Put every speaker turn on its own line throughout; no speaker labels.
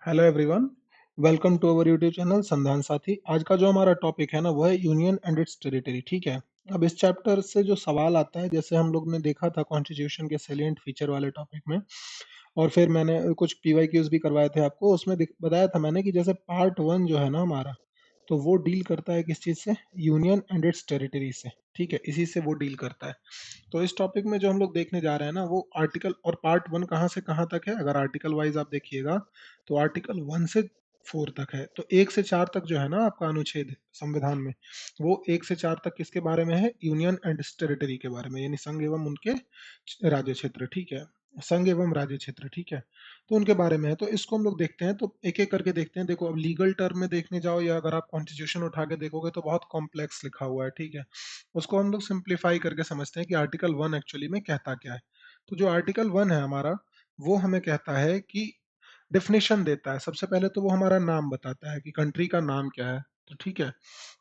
Hello everyone, welcome to our YouTube channel Sandhan Saathi. आज का जो हमारा टॉपिक है ना वो है यूनियन एंड इट्स टेरिटरी। ठीक है। अब इस चैप्टर से जो सवाल आता है, जैसे हम लोग ने देखा था कॉन्स्टिट्यूशन के सेलिएंट फीचर वाले टॉपिक में, और फिर मैंने कुछ पीवाईक्यूज भी करवाए थे आपको। उसमें बताया था मैंने कि जैसे पार्ट वन जो है ना हमारा, तो वो डील करता है किस चीज़ से? यूनियन एंड इट्स टेरिटरी से। ठीक है, इसी से वो डील करता है। तो इस टॉपिक में जो हम लोग देखने जा रहे हैं ना, वो आर्टिकल और पार्ट वन कहाँ से कहाँ तक है। अगर आर्टिकल वाइज आप देखिएगा तो आर्टिकल वन से फोर तक है। तो एक से चार तक जो है ना आपका अनुच्छेद संविधान में, वो एक से चार तक किसके बारे में है? यूनियन एंड टेरिटरी के बारे में, यानी संघ एवं उनके राज्य क्षेत्र। ठीक है, संघ एवं राज्य क्षेत्र। ठीक है, तो उनके बारे में है। तो इसको हम लोग देखते हैं, तो एक एक करके देखते हैं। देखो, अब लीगल टर्म में देखने जाओ या अगर आप कॉन्स्टिट्यूशन उठा के देखोगे तो बहुत कॉम्प्लेक्स लिखा हुआ है। ठीक है, उसको हम लोग सिंप्लीफाई करके समझते हैं कि आर्टिकल वन एक्चुअली में कहता क्या है। तो जो आर्टिकल वन है हमारा, वो हमें कहता है कि डेफिनेशन देता है। सबसे पहले तो वो हमारा नाम बताता है कि कंट्री का नाम क्या है। तो ठीक है,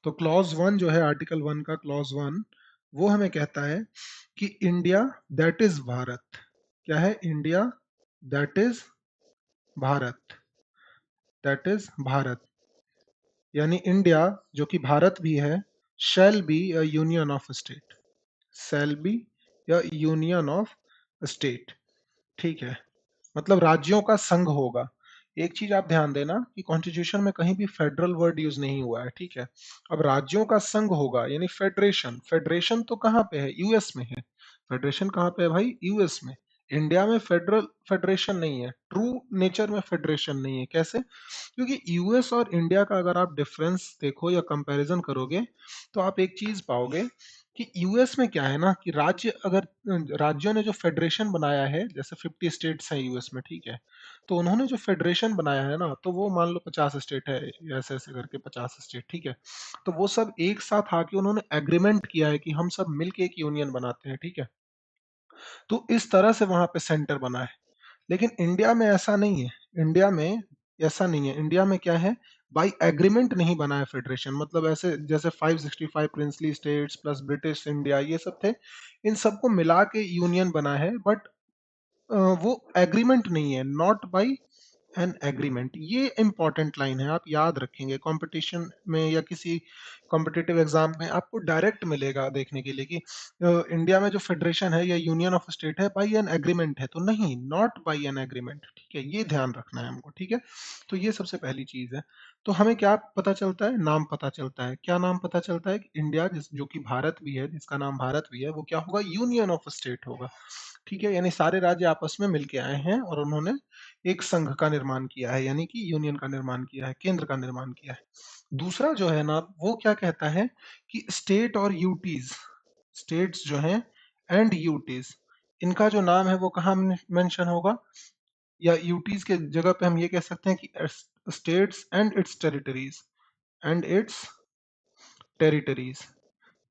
तो क्लॉज वन जो है आर्टिकल वन का, क्लॉज वन, वो हमें कहता है कि इंडिया दैट इज भारत। क्या है? India that is Bharat, that is Bharat, यानी इंडिया जो कि भारत भी है, shall be a union of state, shall be या यूनियन ऑफ स्टेट। ठीक है, मतलब राज्यों का संघ होगा। एक चीज आप ध्यान देना कि कॉन्स्टिट्यूशन में कहीं भी फेडरल वर्ड यूज नहीं हुआ है। ठीक है, अब राज्यों का संघ होगा यानी फेडरेशन। फेडरेशन तो कहाँ पे है? यूएस में है। फेडरेशन कहाँ पे है भाई? यूएस में। इंडिया में फेडरल फेडरेशन नहीं है, ट्रू नेचर में फेडरेशन नहीं है। कैसे? क्योंकि यूएस और इंडिया का अगर आप डिफरेंस देखो या कंपैरिजन करोगे तो आप एक चीज पाओगे कि यूएस में क्या है ना, कि राज्य, अगर राज्यों ने जो फेडरेशन बनाया है, जैसे 50 स्टेट्स हैं यूएस में। ठीक है, तो उन्होंने जो फेडरेशन बनाया है ना, तो वो मान लो 50 स्टेट है, ऐसे ऐसे करके 50 स्टेट। ठीक है, तो वो सब एक साथ आके उन्होंने एग्रीमेंट किया है कि हम सब मिलके एक यूनियन बनाते हैं। ठीक है, तो इस तरह से वहां पे सेंटर बना है। लेकिन इंडिया में ऐसा नहीं है। इंडिया में ऐसा नहीं है। इंडिया में क्या है? बाई एग्रीमेंट नहीं बना है फेडरेशन। मतलब ऐसे जैसे 565 princely states plus British India ये सब थे, इन सबको मिला के यूनियन बना है। बट वो एग्रीमेंट नहीं है, नॉट बाई एन एग्रीमेंट। ये इंपॉर्टेंट लाइन है, आप याद रखेंगे। कंपटीशन में या किसी कॉम्पिटिटिव एग्जाम में आपको डायरेक्ट मिलेगा देखने के लिए कि इंडिया में जो फेडरेशन है या यूनियन ऑफ स्टेट है बाई एन एग्रीमेंट है, तो नहीं, नॉट बाई एन एग्रीमेंट। ठीक है, ये ध्यान रखना है हमको। ठीक है, तो ये सबसे पहली चीज है। तो हमें क्या पता चलता है? नाम पता चलता है। क्या नाम पता चलता है? कि इंडिया जो कि भारत भी है, जिसका नाम भारत भी है, वो क्या होगा? यूनियन ऑफ स्टेट होगा। ठीक है, यानी सारे राज्य आपस में मिलके आए हैं और उन्होंने एक संघ का निर्माण किया है, यानी कि यूनियन का निर्माण किया है, केंद्र का निर्माण किया है। दूसरा जो है ना, वो क्या कहता है कि स्टेट और यूटीज, स्टेट्स जो हैं एंड यूटीज, इनका जो नाम है वो कहाँ मेंशन होगा? या यूटीज के जगह पे हम ये कह सकते हैं कि states and it's territories, and it's territories.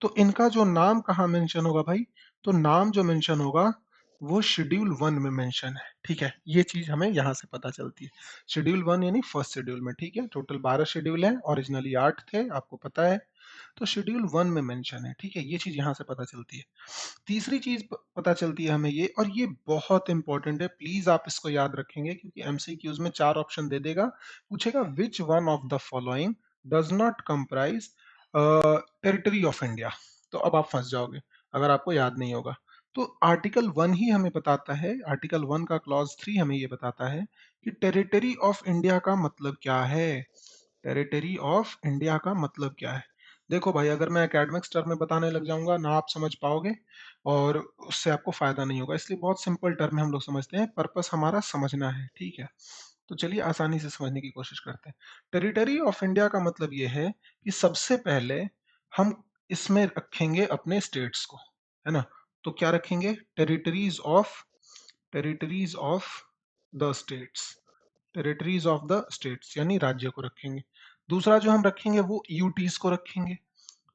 तो इनका जो नाम कहाँ मेंशन होगा भाई? तो नाम जो मेंशन होगा वो शेड्यूल वन में मेंशन है। ठीक है, ये चीज हमें यहाँ से पता चलती है। शेड्यूल वन यानी फर्स्ट शेड्यूल में। ठीक है, टोटल 12 शेड्यूल है, ओरिजिनली 8 थे, आपको पता है। तो शेड्यूल वन में मेंशन है। ठीक है, ये चीज यहाँ से पता चलती है। तीसरी चीज पता चलती है हमें ये, और ये बहुत इंपॉर्टेंट है, प्लीज आप इसको याद रखेंगे क्योंकि एमसीक्यूज में 4 ऑप्शन दे देगा। पूछेगा विच one of the following does not comprise territory of India. तो अब आप फंस जाओगे अगर आपको याद नहीं होगा। तो आर्टिकल वन ही हमें बताता है, आर्टिकल वन का क्लॉज थ्री हमें ये बताता है कि टेरिटरी ऑफ इंडिया का मतलब क्या है। टेरिटरी ऑफ इंडिया का मतलब क्या है? देखो भाई, अगर मैं एकेडमिक्स टर्म में बताने लग जाऊंगा ना, आप समझ पाओगे और उससे आपको फायदा नहीं होगा। इसलिए बहुत सिंपल टर्म में हम लोग समझते हैं, पर्पस हमारा समझना है। ठीक है, तो चलिए आसानी से समझने की कोशिश करते हैं। टेरिटरी ऑफ इंडिया का मतलब ये है कि सबसे पहले हम इसमें रखेंगे अपने स्टेट्स को, है ना। तो क्या रखेंगे? Territories of the states, territories of the states यानी राज्य को रखेंगे। दूसरा जो हम रखेंगे वो यूटीज को रखेंगे।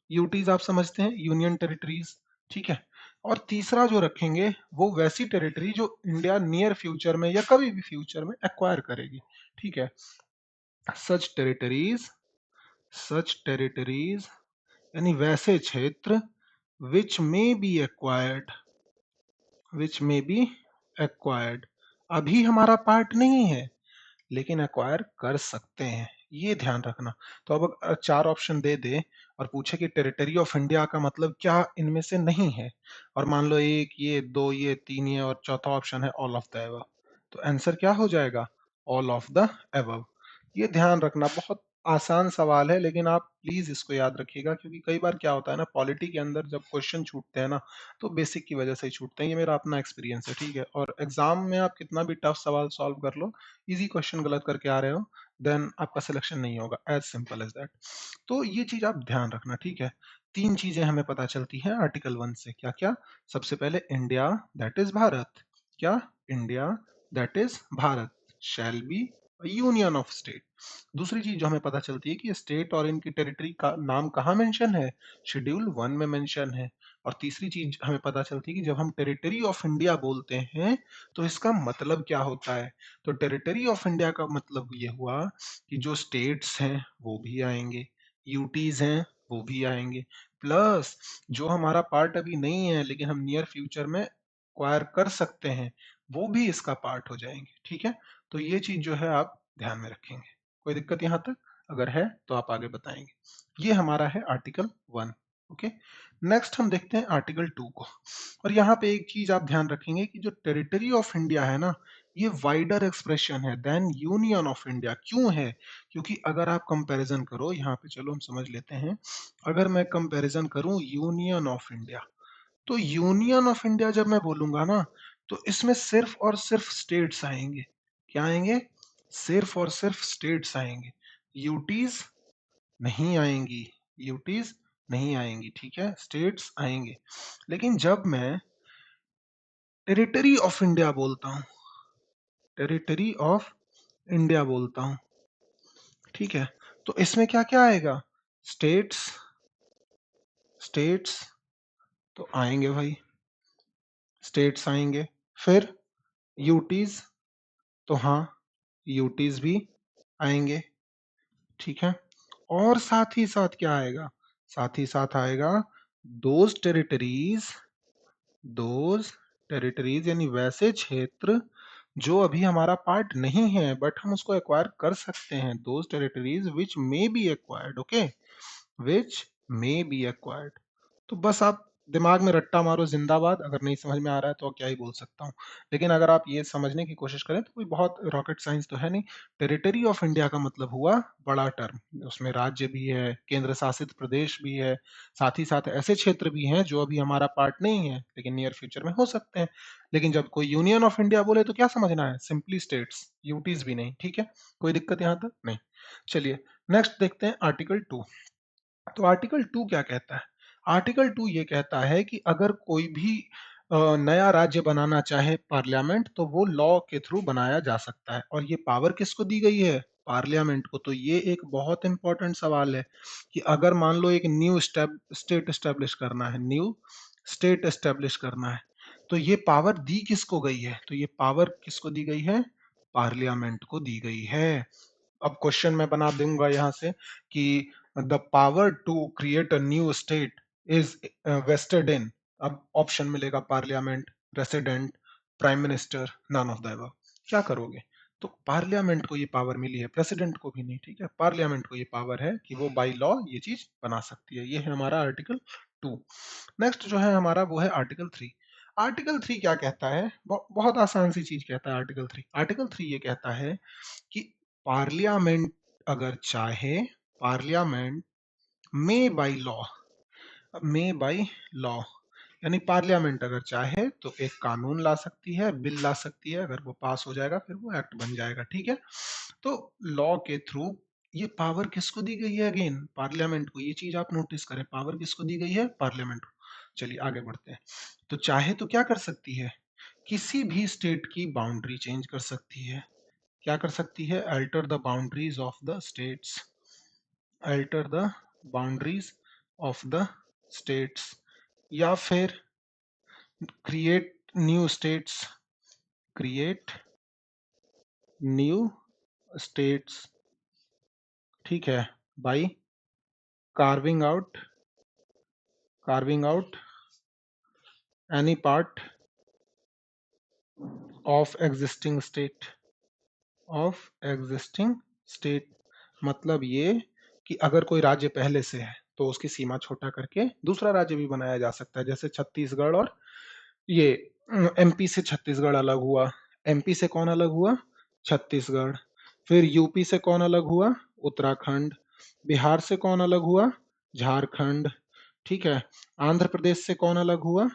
यूटीज आप समझते हैं, यूनियन टेरिटरीज। ठीक है, और तीसरा जो रखेंगे वो वैसी टेरिटरी जो इंडिया नियर फ्यूचर में या कभी भी फ्यूचर में एक्वायर करेगी। ठीक है, सच टेरिटरीज, सच टेरिटरीज यानी वैसे क्षेत्र विच में बी एक्वायर्ड, विच में बी एक्वायर्ड, अभी हमारा पार्ट नहीं है लेकिन एक्वायर कर सकते हैं, ये ध्यान रखना। तो अब 4 ऑप्शन दे दे और पूछे कि टेरिटरी ऑफ इंडिया का मतलब क्या इनमें से नहीं है, और मान लो 1 ये, 2 ये, 3 ये और चौथा ऑप्शन है ऑल ऑफ द अबव, तो आंसर क्या हो जाएगा? All of the above. ये ध्यान रखना, बहुत आसान सवाल है, लेकिन आप प्लीज इसको याद रखिएगा, क्योंकि कई बार क्या होता है ना, पॉलिटी के अंदर जब क्वेश्चन छूटते हैं ना, तो बेसिक की वजह से ही छूटते हैं। ये मेरा अपना एक्सपीरियंस है, ठीक है। और एग्जाम में आप कितना भी टफ सवाल सॉल्व कर लो, इजी क्वेश्चन गलत करके आ रहे हो, देन आपका सिलेक्शन नहीं होगा, एज सिंपल एज दैट। तो ये चीज आप ध्यान रखना, ठीक है। 3 चीजें हमें पता चलती हैं आर्टिकल 1 से, क्या क्या? सबसे पहले इंडिया दैट इज भारत, क्या? India that is Bharat shall be union of state. दूसरी चीज जो हमें पता चलती है कि स्टेट और इनकी टेरिटरी का नाम कहाँ मेंशन है? शेड्यूल 1 में मेंशन है। और तीसरी चीज हमें पता चलती है कि जब हम टेरिटरी ऑफ इंडिया बोलते हैं तो इसका मतलब क्या होता है? तो टेरिटरी ऑफ इंडिया का मतलब ये हुआ कि जो स्टेट्स हैं वो भी आएंगे, यूटीज हैं वो भी आएंगे, प्लस जो हमारा पार्ट अभी नहीं है लेकिन हम नियर फ्यूचर में एक्वायर कर सकते हैं, वो भी इसका पार्ट हो जाएंगे, ठीक है। तो ये चीज जो है आप ध्यान में रखेंगे। कोई दिक्कत यहाँ तक? अगर है तो आप आगे बताएंगे। ये हमारा है आर्टिकल 1। ओके, नेक्स्ट हम देखते हैं आर्टिकल 2 को। और यहाँ पे एक चीज आप ध्यान रखेंगे कि जो टेरिटरी ऑफ इंडिया है ना, ये वाइडर एक्सप्रेशन है देन यूनियन ऑफ इंडिया। क्यों है? क्योंकि अगर आप कंपैरिजन करो, यहाँ पे चलो हम समझ लेते हैं। अगर मैं कंपैरिजन करूं यूनियन ऑफ इंडिया, तो यूनियन ऑफ इंडिया जब मैं बोलूंगा ना, तो इसमें सिर्फ और सिर्फ स्टेट्स आएंगे। क्या आएंगे? सिर्फ और सिर्फ स्टेट्स आएंगे, यूटीज नहीं आएंगी, यूटीज नहीं आएंगी, ठीक है, स्टेट्स आएंगे। लेकिन जब मैं टेरिटरी ऑफ इंडिया बोलता हूं, टेरिटरी ऑफ इंडिया बोलता हूं, ठीक है, तो इसमें क्या क्या आएगा? स्टेट्स, स्टेट्स तो आएंगे भाई, स्टेट्स आएंगे। फिर यूटीज, तो हाँ, यूटीज भी आएंगे, ठीक है। और साथ ही साथ क्या आएगा? साथ ही साथ आएगा दोज टेरिटरीज, दोज टेरिटरीज यानी वैसे क्षेत्र जो अभी हमारा पार्ट नहीं है बट हम उसको एक्वायर कर सकते हैं, those territories which may be acquired, okay, which may be acquired. तो बस आप दिमाग में रट्टा मारो जिंदाबाद, अगर नहीं समझ में आ रहा है तो क्या ही बोल सकता हूँ। लेकिन अगर आप ये समझने की कोशिश करें तो कोई बहुत रॉकेट साइंस तो है नहीं। टेरिटरी ऑफ इंडिया का मतलब हुआ बड़ा टर्म, उसमें राज्य भी है, केंद्र शासित प्रदेश भी है, साथ ही साथ ऐसे क्षेत्र भी हैं जो अभी हमारा पार्ट नहीं है लेकिन नियर फ्यूचर में हो सकते हैं। लेकिन जब कोई यूनियन ऑफ इंडिया बोले तो क्या समझना है? सिंपली स्टेट्स, यूटीज भी नहीं, ठीक है। कोई दिक्कत यहाँ तक नहीं। चलिए नेक्स्ट देखते हैं आर्टिकल 2। तो आर्टिकल 2 क्या कहता है? आर्टिकल 2 ये कहता है कि अगर कोई भी नया राज्य बनाना चाहे पार्लियामेंट, तो वो लॉ के थ्रू बनाया जा सकता है। और ये पावर किसको दी गई है? पार्लियामेंट को। तो ये एक बहुत इंपॉर्टेंट सवाल है कि अगर मान लो एक न्यू स्टेट एस्टेब्लिश करना है, न्यू स्टेट एस्टेब्लिश करना है, तो ये पावर दी किसको गई है? तो ये पावर किसको दी गई है? पार्लियामेंट को दी गई है। अब क्वेश्चन मैं बना दूंगा यहां से कि the power to create a new state is vested in, अब ऑप्शन मिलेगा parliament, president, prime minister, none of the above. क्या करोगे? तो पार्लियामेंट को ये पावर मिली है, प्रेसिडेंट को भी नहीं, ठीक है। पार्लियामेंट को ये पावर है कि वो बाई लॉ ये चीज बना सकती है। ये है हमारा आर्टिकल 2। नेक्स्ट जो है हमारा वो है आर्टिकल 3। आर्टिकल 3 क्या कहता है? बहुत आसान सी चीज कहता है आर्टिकल 3। आर्टिकल 3 ये कहता है कि पार्लियामेंट अगर चाहे, पार्लियामेंट में बाई लॉ, में बाई लॉ यानी पार्लियामेंट अगर चाहे तो एक कानून ला सकती है, बिल ला सकती है, अगर वो पास हो जाएगा फिर वो एक्ट बन जाएगा, ठीक है। तो लॉ के थ्रू ये पावर किसको दी गई है? अगेन पार्लियामेंट को। ये चीज आप नोटिस करें, पावर किसको दी गई है? पार्लियामेंट को। चलिए आगे बढ़ते हैं। तो चाहे तो क्या कर सकती है? किसी भी स्टेट की बाउंड्री चेंज कर सकती है। क्या कर सकती है? Alter the boundaries of the states, alter the boundaries of the states, या फिर create new states, create new states, ठीक है, by carving out, carving out any part of existing state, of existing state, मतलब ये कि अगर कोई राज्य पहले से है तो उसकी सीमा छोटा करके दूसरा राज्य भी बनाया जा सकता है। जैसे छत्तीसगढ़ और ये एमपी से छत्तीसगढ़ अलग हुआ, एमपी से कौन अलग हुआ, छत्तीसगढ़। फिर यूपी से कौन अलग हुआ, उत्तराखंड। बिहार से कौन अलग हुआ, झारखंड। ठीक है। आंध्र प्रदेश से कौन अलग हुआ,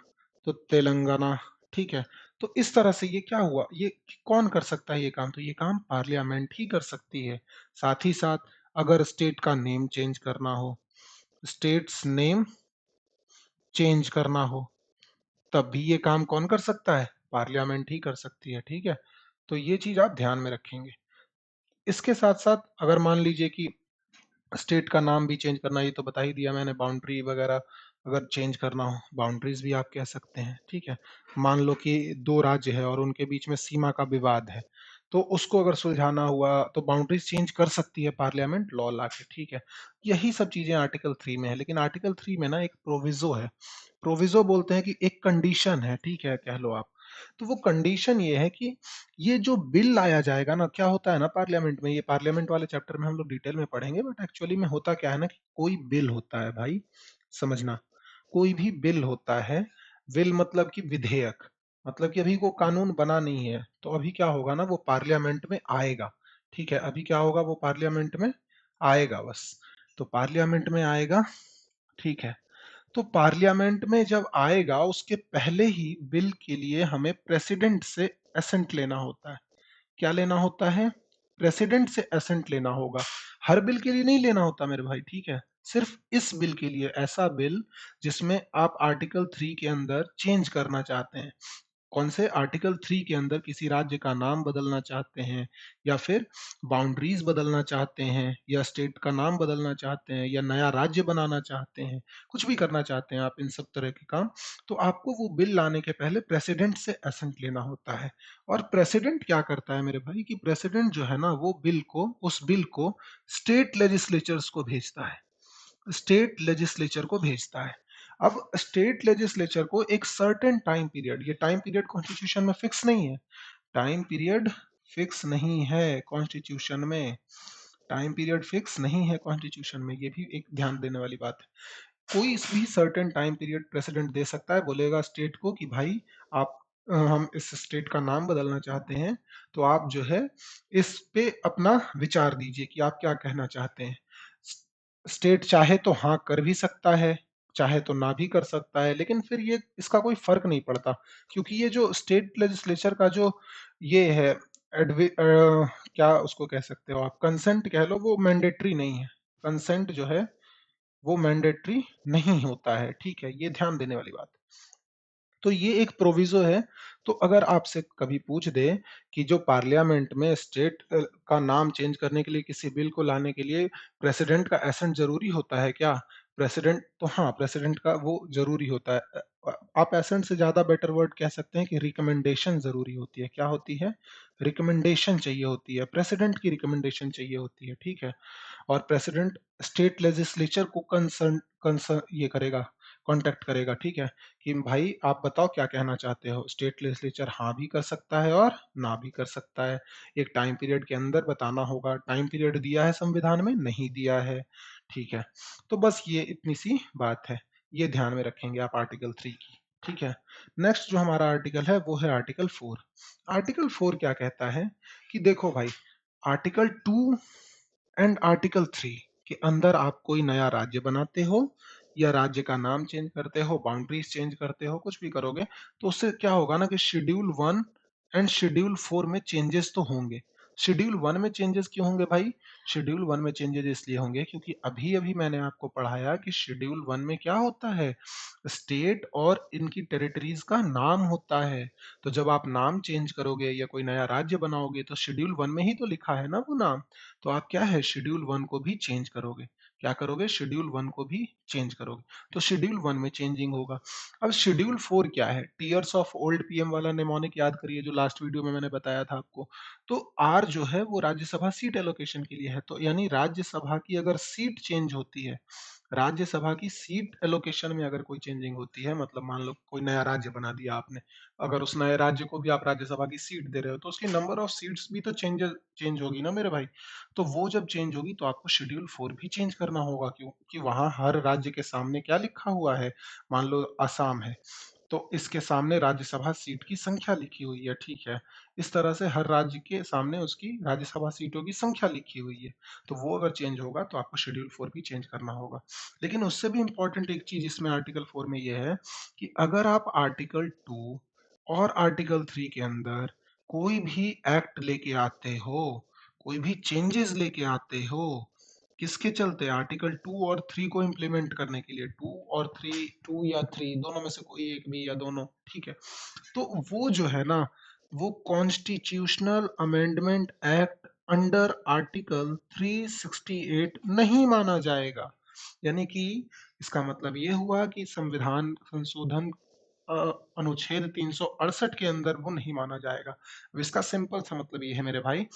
तो तेलंगाना। ठीक है। तो इस तरह से ये क्या हुआ, ये कौन कर सकता है ये काम, तो ये काम पार्लियामेंट ही कर सकती है। साथ ही साथ अगर स्टेट का नेम चेंज करना हो, स्टेट्स नेम चेंज करना हो, तब भी ये काम कौन कर सकता है, पार्लियामेंट ही कर सकती है। ठीक है। तो ये चीज आप ध्यान में रखेंगे। इसके साथ साथ अगर मान लीजिए कि स्टेट का नाम भी चेंज करना, ये तो बता ही दिया मैंने, बाउंड्री वगैरह अगर चेंज करना हो, बाउंड्रीज भी आप कह सकते हैं। ठीक है। मान लो कि दो राज्य है और उनके बीच में सीमा का विवाद है, तो उसको अगर सुलझाना हुआ तो बाउंड्रीज चेंज कर सकती है पार्लियामेंट लॉ लाके। ठीक है। यही सब चीजें आर्टिकल 3 में है, लेकिन आर्टिकल 3 में ना एक प्रोविजो है। प्रोविजो बोलते हैं कि एक कंडीशन है, ठीक है, कह लो आप। तो वो कंडीशन ये है कि ये जो बिल लाया जाएगा ना, क्या होता है ना पार्लियामेंट में, ये पार्लियामेंट वाले चैप्टर में हम लोग डिटेल में पढ़ेंगे, बट एक्चुअली में होता क्या है ना कि कोई बिल होता है भाई, समझना, कोई भी बिल होता है। बिल मतलब कि विधेयक, मतलब कि अभी वो कानून बना नहीं है, तो अभी क्या होगा ना, वो पार्लियामेंट में आएगा। ठीक है। अभी क्या होगा, वो पार्लियामेंट में आएगा बस। तो पार्लियामेंट में आएगा। ठीक है। तो पार्लियामेंट में जब आएगा, उसके पहले ही बिल के लिए हमें प्रेसिडेंट से एसेंट लेना होता है। क्या लेना होता है, प्रेसिडेंट से एसेंट लेना होगा। हर बिल के लिए नहीं लेना होता मेरे भाई। ठीक है। सिर्फ इस बिल के लिए, ऐसा बिल जिसमें आप आर्टिकल 3 के अंदर चेंज करना चाहते हैं, कौन से, आर्टिकल 3 के अंदर किसी राज्य का नाम बदलना चाहते हैं, या फिर बाउंड्रीज बदलना चाहते हैं, या स्टेट का नाम बदलना चाहते हैं, या नया राज्य बनाना चाहते हैं, कुछ भी करना चाहते हैं आप, इन सब तरह के काम, तो आपको वो बिल लाने के पहले प्रेसिडेंट से एसेंट लेना होता है। और प्रेसिडेंट क्या करता है मेरे भाई, कि प्रेसिडेंट जो है ना, वो बिल को, उस बिल को स्टेट लेजिस्लेचर्स को भेजता है, स्टेट लेजिस्लेचर को भेजता है। अब स्टेट लेजिस्लेचर को एक सर्टेन टाइम पीरियड, ये टाइम पीरियड कॉन्स्टिट्यूशन में फिक्स नहीं है, टाइम पीरियड फिक्स नहीं है कॉन्स्टिट्यूशन में, टाइम पीरियड फिक्स नहीं है कॉन्स्टिट्यूशन में, ये भी एक ध्यान देने वाली बात है। कोई भी सर्टेन टाइम पीरियड प्रेसिडेंट दे सकता है, बोलेगा स्टेट को कि भाई आप हम इस स्टेट का नाम बदलना चाहते हैं, तो आप जो है इस पे अपना विचार दीजिए कि आप क्या कहना चाहते हैं। स्टेट चाहे तो हाँ कर भी सकता है, चाहे तो ना भी कर सकता है, लेकिन फिर ये इसका कोई फर्क नहीं पड़ता, क्योंकि ये जो स्टेट लेजिस्लेचर का जो ये है क्या उसको कह सकते हो आप, कंसेंट कह लो, वो मैंडेटरी नहीं है। कंसेंट जो है वो मैंडेटरी नहीं होता है। ठीक है। ये ध्यान देने वाली बात। तो ये एक प्रोविजो है। तो अगर आपसे कभी पूछ दे कि जो पार्लियामेंट में स्टेट का नाम चेंज करने के लिए, किसी बिल को लाने के लिए प्रेसिडेंट का एसेंट जरूरी होता है क्या, प्रेसिडेंट, तो हाँ, प्रेसिडेंट का वो जरूरी होता है। आप एसेंट से ज्यादा बेटर वर्ड कह सकते हैं कि रिकमेंडेशन जरूरी होती है। क्या होती है, रिकमेंडेशन चाहिए होती है, प्रेसिडेंट की रिकमेंडेशन चाहिए होती है। ठीक है। और प्रेसिडेंट स्टेट लेजिस्लेचर को कंसर्न कंसर्न ये करेगा, कांटेक्ट करेगा। ठीक है। कि भाई आप बताओ क्या कहना चाहते हो, स्टेट लेजिस्लेचर हाँ भी कर सकता है और ना भी कर सकता है। एक टाइम पीरियड के अंदर बताना होगा, टाइम पीरियड दिया है संविधान में, नहीं दिया है। ठीक है। तो बस ये इतनी सी बात है, ये ध्यान में रखेंगे आप आर्टिकल 3 की। ठीक है। नेक्स्ट जो हमारा आर्टिकल है वो है आर्टिकल 4। आर्टिकल 4 क्या कहता है कि देखो भाई, आर्टिकल 2 एंड आर्टिकल 3 के अंदर आप कोई नया राज्य बनाते हो, या राज्य का नाम चेंज करते हो, बाउंड्रीज चेंज करते हो, कुछ भी करोगे, तो उससे क्या होगा ना कि शेड्यूल 1 एंड शेड्यूल 4 में चेंजेस तो होंगे। शेड्यूल 1 में चेंजेस क्यों होंगे भाई, शेड्यूल 1 में चेंजेस इसलिए होंगे क्योंकि अभी अभी मैंने आपको पढ़ाया कि शेड्यूल 1 में क्या होता है, स्टेट और इनकी टेरिटरीज का नाम होता है। तो जब आप नाम चेंज करोगे या कोई नया राज्य बनाओगे, तो शेड्यूल 1 में ही तो लिखा है ना वो नाम, तो आप क्या है, शेड्यूल 1 को भी चेंज करोगे। क्या करोगे, शेड्यूल 1 को भी चेंज करोगे। तो शेड्यूल 1 में चेंजिंग होगा। अब शेड्यूल 4 क्या है, टीयर्स ऑफ ओल्ड पीएम वाला निमोनिक याद करिए, जो लास्ट वीडियो में मैंने बताया था आपको। तो आर जो है वो राज्यसभा सीट एलोकेशन के लिए है, तो यानी राज्यसभा की अगर सीट चेंज होती है, राज्यसभा की सीट एलोकेशन में अगर कोई चेंजिंग होती है, मतलब मान लो कोई नया राज्य बना दिया आपने, अगर उस नए राज्य को भी आप राज्यसभा की सीट दे रहे हो तो उसकी नंबर ऑफ सीट्स भी तो चेंज होगी ना मेरे भाई। तो वो जब चेंज होगी तो आपको शेड्यूल 4 भी चेंज करना होगा, क्यों कि वहां हर राज्य के सामने क्या लिखा हुआ है। मान लो असम है, तो इसके सामने राज्यसभा सीट की संख्या लिखी हुई है, ठीक है। इस तरह से हर राज्य के सामने उसकी राज्यसभा सीटों की संख्या लिखी हुई है। तो वो अगर चेंज होगा तो आपको शेड्यूल 4 भी चेंज करना होगा। लेकिन उससे भी इम्पोर्टेंट एक चीज इसमें आर्टिकल 4 में ये है कि अगर आप आर्टिकल 2 और आर्टिकल 3 के अंदर कोई भी एक्ट लेके आते हो, कोई भी चेंजेस लेके आते हो, किसके चलते, आर्टिकल 2 और 3 को इम्प्लीमेंट करने के लिए, 2 और 3, 2 या 3 दोनों में से कोई एक भी या दोनों, ठीक है। तो वो जो है ना, वो constitutional amendment act under article 368 नहीं माना जाएगा। यानी कि इसका मतलब ये हुआ कि संविधान संशोधन अ, अनुच्छेद 368 के अंदर वो नहीं माना जाएगा। अब इसका सिंपल सा मतलब ये है मेरे भाई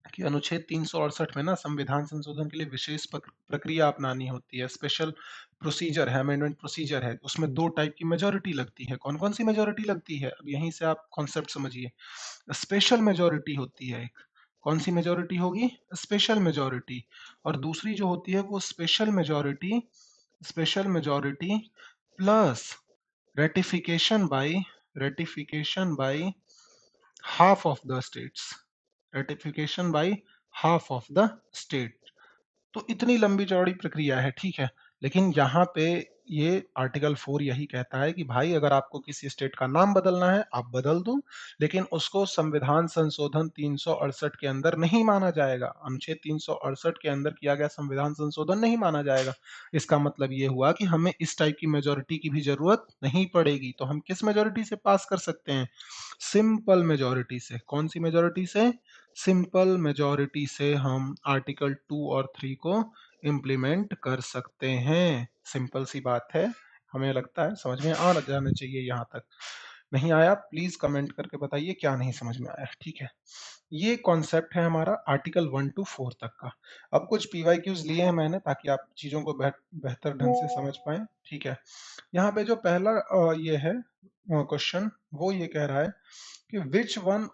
कि अनुच्छेद 368 में ना संविधान संशोधन के लिए विशेष प्रक्रिया अपनानी होती है, स्पेशल प्रोसीजर है, अमेंडमेंट प्रोसीजर है। उसमें दो टाइप की मेजोरिटी लगती है। कौन कौन सी मेजोरिटी लगती है, अब यहीं से आप कॉन्सेप्ट समझिए। स्पेशल मेजोरिटी होती है एक, कौन सी मेजोरिटी होगी, स्पेशल मेजोरिटी। और दूसरी जो होती है वो special majority plus ratification by half of the states, ratification by half of the state. तो इतनी लंबी चौड़ी प्रक्रिया है, ठीक है। लेकिन यहाँ पे ये आर्टिकल 4 यही कहता है कि भाई अगर आपको किसी स्टेट का नाम बदलना है आप बदल दो, लेकिन उसको संविधान संशोधन 368 के अंदर नहीं माना जाएगा। अनुच्छेद 368 के अंदर किया गया संविधान संशोधन नहीं माना जाएगा। इसका मतलब ये हुआ कि हमें इस टाइप की मेजोरिटी की भी जरूरत नहीं पड़ेगी। तो हम किस मेजोरिटी से पास कर सकते हैं, सिंपल मेजोरिटी से। कौन सी मेजोरिटी से, सिंपल मेजोरिटी से हम आर्टिकल 2 और 3 को इम्प्लीमेंट कर सकते हैं। सिंपल सी बात है, हमें लगता है समझ में आ जाना चाहिए। यहाँ तक नहीं आया प्लीज कमेंट करके बताइए क्या नहीं समझ में आया, ठीक है। ये कॉन्सेप्ट है हमारा आर्टिकल 1 to 4 तक का। अब कुछ पीवाईक्यूज लिए हैं मैंने ताकि आप चीजों को बेहतर ढंग से समझ पाए, ठीक है। यहाँ पे जो पहला ये है क्वेश्चन, वो ये कह रहा है कि which one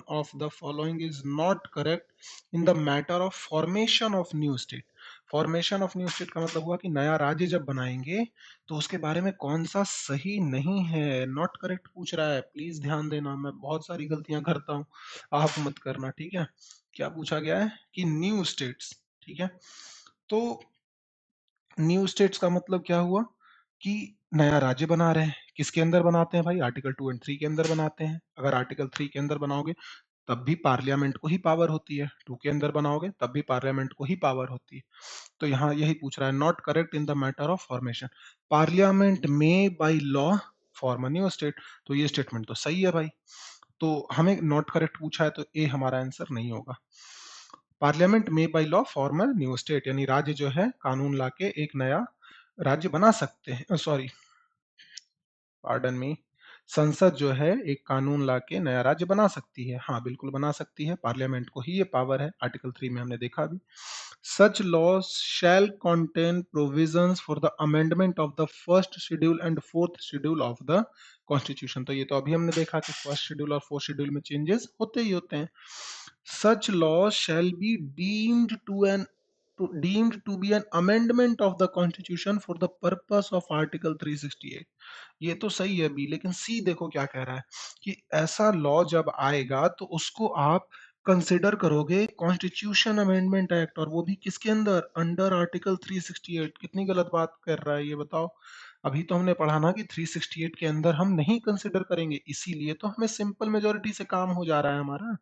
of the following is not correct in the matter of formation of new state। Formation of new state का मतलब हुआ कि नया राज्य जब बनाएंगे तो उसके बारे में कौन सा सही नहीं है, नॉट करेक्ट पूछ रहा है। प्लीज ध्यान देना, मैं बहुत सारी गलतियां करता हूँ, आप मत करना, ठीक है। क्या पूछा गया है कि न्यू स्टेट्स, ठीक है। तो न्यू स्टेट्स का मतलब क्या हुआ कि नया राज्य बना रहे हैं। किसके अंदर बनाते हैं भाई, आर्टिकल 2 एंड 3 के अंदर बनाते हैं। अगर आर्टिकल 3 के अंदर बनाओगे तब भी पार्लियामेंट को ही पावर होती है, 2 के अंदर बनाओगे तब भी पार्लियामेंट को ही पावर होती है। तो यहाँ यही पूछ रहा है, not correct in the matter of formation, parliament में by law form a new state. तो ये स्टेटमेंट तो सही है भाई, तो हमें नॉट करेक्ट पूछा है तो ए हमारा आंसर नहीं होगा। पार्लियामेंट में by law form a new state, यानी राज्य जो है कानून लाके एक नया राज्य बना सकते हैं, सॉरी पार्डन मी, संसद जो है एक कानून लाके नया राज्य बना सकती है। हाँ बिल्कुल बना सकती है, पार्लियामेंट को ही ये पावर है, आर्टिकल 3 में हमने देखा भी। Such laws shall contain provisions for the amendment of the first schedule and fourth schedule of the constitution। तो ये तो अभी हमने देखा कि फर्स्ट शेड्यूल और फोर्थ शेड्यूल में चेंजेस होते ही होते हैं। such laws shall be deemed to be an amendment of the constitution for the purpose of article 368। ये तो सही है बी, लेकिन सी देखो क्या कह रहा है कि ऐसा लॉ जब आएगा तो उसको आप कंसिडर करोगे कॉन्स्टिट्यूशन अमेंडमेंट एक्ट, और वो भी किसके अंदर, अंडर आर्टिकल 368। कितनी गलत बात कर रहा है ये बताओ। अभी तो हमने पढ़ा ना कि 368 के अंदर हम नहीं कंसिडर करेंगे, इसीलिए तो हमें सिंपल मेजोरिटी से काम हो जा रहा है हमारा।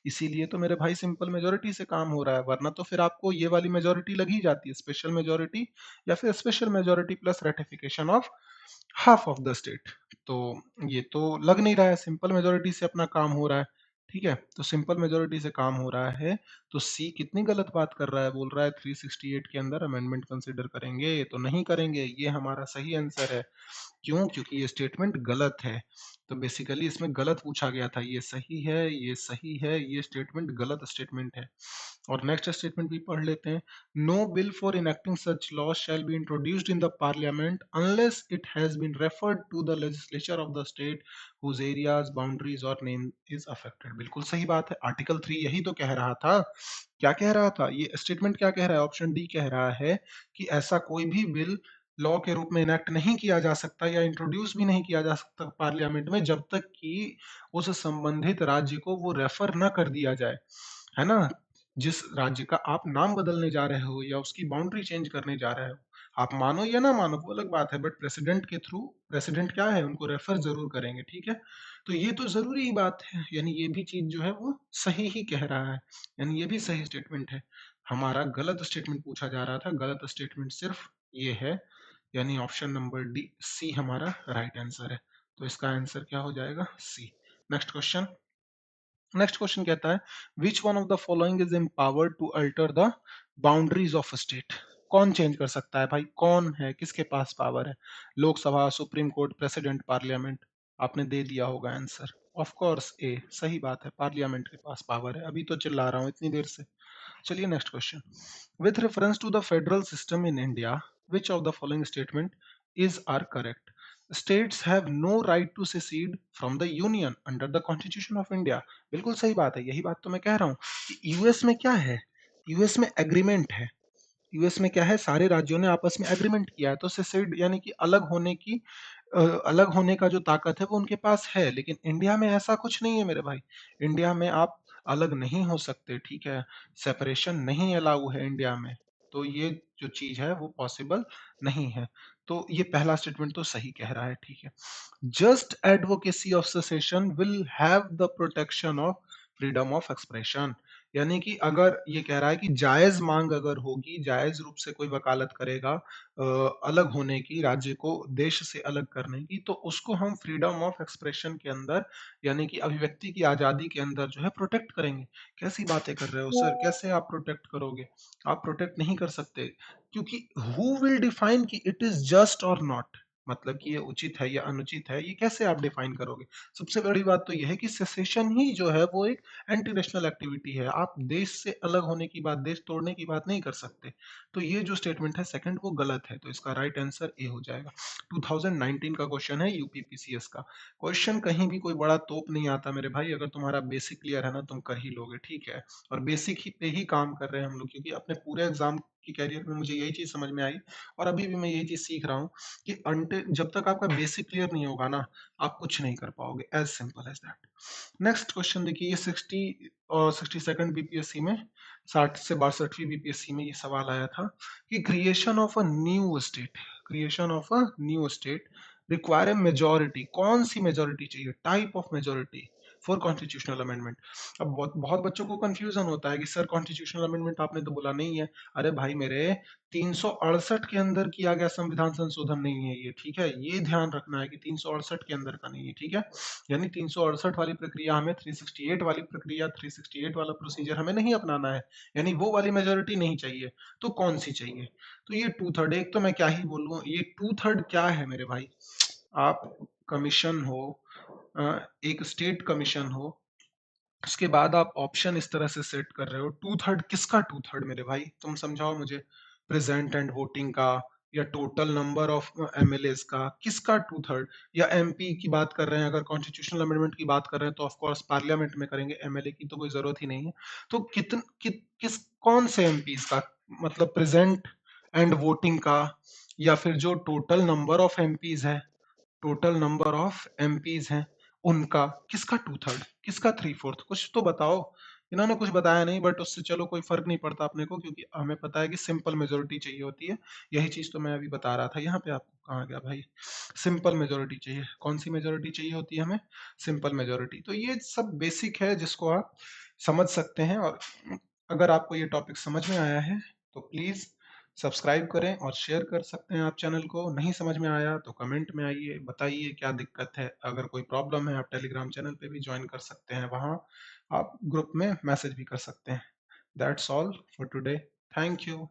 इसीलिए तो मेरे भाई सिंपल मेजोरिटी से काम हो रहा है, वरना तो फिर आपको ये वाली मेजोरिटी लग ही जाती है, स्पेशल मेजोरिटी या फिर special majority plus ratification of half of the state. तो ये तो लग नहीं रहा है, सिंपल मेजोरिटी से अपना काम हो रहा है, ठीक है। तो सिंपल मेजोरिटी से काम हो रहा है, तो सी कितनी गलत बात कर रहा है, बोल रहा है 368 के अंदर अमेंडमेंट कंसिडर करेंगे, तो नहीं करेंगे, ये हमारा सही आंसर है। क्यों? क्योंकि ये स्टेटमेंट गलत है। तो बेसिकली इसमें गलत पूछा गया था, ये सही है, ये सही है, ये स्टेटमेंट गलत स्टेटमेंट है। और नेक्स्ट स्टेटमेंट भी पढ़ लेते हैं। No bill for enacting such law shall be introduced in the parliament unless it has been referred to the legislature of the state whose areas boundaries or name is affected. बिल्कुल सही बात है, article 3 यही तो कह रहा था। क्या कह रहा था ये स्टेटमेंट? क्या कह रहा है? ऑप्शन डी कह रहा है कि ऐसा कोई भी बिल लॉ के रूप में इनेक्ट नहीं किया जा सकता या इंट्रोड्यूस भी नहीं किया जा सकता पार्लियामेंट में जब तक कि उस संबंधित राज्य को वो रेफर ना कर दिया जाए, है ना? जिस राज्य का आप नाम बदलने जा रहे हो या उसकी बाउंड्री चेंज करने जा रहे हो, आप मानो या ना मानो वो अलग बात है, बट प्रेसिडेंट के थ्रू प्रेसिडेंट क्या है, उनको रेफर जरूर करेंगे, ठीक है? तो ये तो जरूरी ही बात है, यानी ये भी चीज जो है वो सही ही कह रहा है, यानी ये भी सही स्टेटमेंट है। हमारा गलत स्टेटमेंट पूछा जा रहा था, गलत स्टेटमेंट सिर्फ ये है, यानी ऑप्शन नंबर डी सी हमारा राइट आंसर है। तो इसका आंसर क्या हो जाएगा? C. Next question. Next question कहता है which one of the following is empowered to alter the boundaries of state. कौन चेंज कर सकता है भाई? कौन है, किसके पास पावर है? Lok Sabha, supreme court, president, parliament? आपने दे दिया होगा आंसर। ऑफ कोर्स ए, सही बात है, पार्लियामेंट के पास पावर है, अभी तो चिल्ला रहा हूं इतनी देर से। चलिए next question. With reference to the federal system in India, which of the following statement is are correct? States have no right to secede from the union under the Constitution of India. बिल्कुल सही बात है, यही बात तो मैं कह रहा हूँ कि यूएस में क्या है, यूएस में एग्रीमेंट है। यूएस में क्या है, सारे राज्यों ने आपस में एग्रीमेंट किया है, तो सेसेड यानी कि अलग होने की अलग होने का जो ताकत है वो उनके पास है। लेकिन इंडिया में ऐसा कुछ नहीं है मेरे भाई। इंडिया में आप अलग नहीं हो सकते, ठीक है? सेपरेशन नहीं अलाउ है इंडिया में। तो ये जो चीज है वो पॉसिबल नहीं है। तो ये पहला स्टेटमेंट तो सही कह रहा है, ठीक है। Just advocacy of cessation will have the protection of freedom of expression. यानी कि अगर ये कह रहा है कि जायज मांग अगर होगी, जायज रूप से कोई वकालत करेगा अलग होने की, राज्य को देश से अलग करने की, तो उसको हम फ्रीडम ऑफ एक्सप्रेशन के अंदर, यानी कि अभिव्यक्ति की आजादी के अंदर जो है प्रोटेक्ट करेंगे। कैसी बातें कर रहे हो सर, कैसे आप प्रोटेक्ट करोगे? आप प्रोटेक्ट नहीं कर सकते, क्योंकि हु विल डिफाइन कि इट इज जस्ट और नॉट, मतलब कि ये उचित है या अनुचित है, ये कैसे आप डिफाइन करोगे? सबसे बड़ी बात तो यह है कि सेसेशन ही जो है वो एक एंटी नेशनल एक्टिविटी है। आप देश से अलग होने की बात, देश तोड़ने की बात नहीं कर सकते। तो ये जो स्टेटमेंट है सेकंड वो गलत है, तो इसका राइट आंसर ए हो जाएगा। 2019 का क्वेश्चन है यूपीपीसीएस का। क्वेश्चन कहीं भी कोई बड़ा तोप नहीं आता मेरे भाई, अगर तुम्हारा बेसिक क्लियर है ना तुम कर ही लोगे, ठीक है? और बेसिक ही पे ही काम कर रहे हैं हम लोग, क्योंकि अपने पूरे एग्जाम की कैरियर में मुझे यही चीज समझ में आई और अभी भी मैं यही चीज सीख रहा हूँ कि जब तक आपका बेसिक क्लियर नहीं होगा ना, आप कुछ नहीं कर पाओगे, as simple as that. Next question देखिए, ये 60 और 62nd बीपीएससी में, 60 से 62वीं बीपीएससी में ये सवाल आया था कि creation of a new state, creation of a new state require a majority. कौन सी मेजोरिटी चाहिए, type of majority for constitutional amendment? अब बहुत बहुत बच्चों को कंफ्यूजन होता है कि सर कॉन्स्टिट्यूशनल अमेंडमेंट आपने तो बोला नहीं है। अरे भाई मेरे, 368 के अंदर किया गया संविधान संशोधन नहीं है ये, ठीक है? ये ध्यान रखना है कि 368 के अंदर का नहीं है, ठीक है? यानी 368 वाली प्रक्रिया हमें 368 वाली प्रक्रिया, 368 वाला प्रोसीजर हमें नहीं अपनाना है, यानी वो वाली मेजोरिटी नहीं चाहिए। तो कौन सी चाहिए? तो ये टू थर्ड, एक तो मैं क्या ही बोलूं, ये टू थर्ड क्या है मेरे भाई? आप कमीशन हो, एक स्टेट कमीशन हो, उसके बाद आप ऑप्शन इस तरह से सेट कर रहे हो, टू थर्ड किसका टू थर्ड मेरे भाई? तुम समझाओ मुझे। प्रेजेंट एंड वोटिंग का, या टोटल नंबर ऑफ एमएलएस का, किसका टू थर्ड? या एमपी की बात कर रहे हैं, अगर कॉन्स्टिट्यूशनल अमेंडमेंट की बात कर रहे हैं तो ऑफ कोर्स पार्लियामेंट में करेंगे, एमएलए की तो कोई जरूरत ही नहीं है। तो किस कौन से एमपीज का, मतलब प्रेजेंट एंड वोटिंग का, या फिर जो टोटल नंबर ऑफ एमपीज है, टोटल नंबर ऑफ एमपीज हैं उनका, किसका टू थर्ड, किसका थ्री फोर्थ? कुछ तो बताओ। इन्होंने कुछ बताया नहीं, बट उससे चलो कोई फर्क नहीं पड़ता अपने को, क्योंकि हमें पता है कि सिंपल मेजोरिटी चाहिए होती है। यही चीज तो मैं अभी बता रहा था, यहाँ पे आपको कहाँ गया भाई? सिंपल मेजोरिटी चाहिए। कौन सी मेजोरिटी चाहिए होती है हमें? Simple majority. तो ये सब बेसिक है जिसको आप समझ सकते हैं, और अगर आपको ये टॉपिक समझ में आया है तो प्लीज सब्सक्राइब करें और शेयर कर सकते हैं आप चैनल को। नहीं समझ में आया तो कमेंट में आइए, बताइए क्या दिक्कत है। अगर कोई प्रॉब्लम है आप टेलीग्राम चैनल पे भी ज्वाइन कर सकते हैं, वहाँ आप ग्रुप में मैसेज भी कर सकते हैं। That's all for today. Thank you.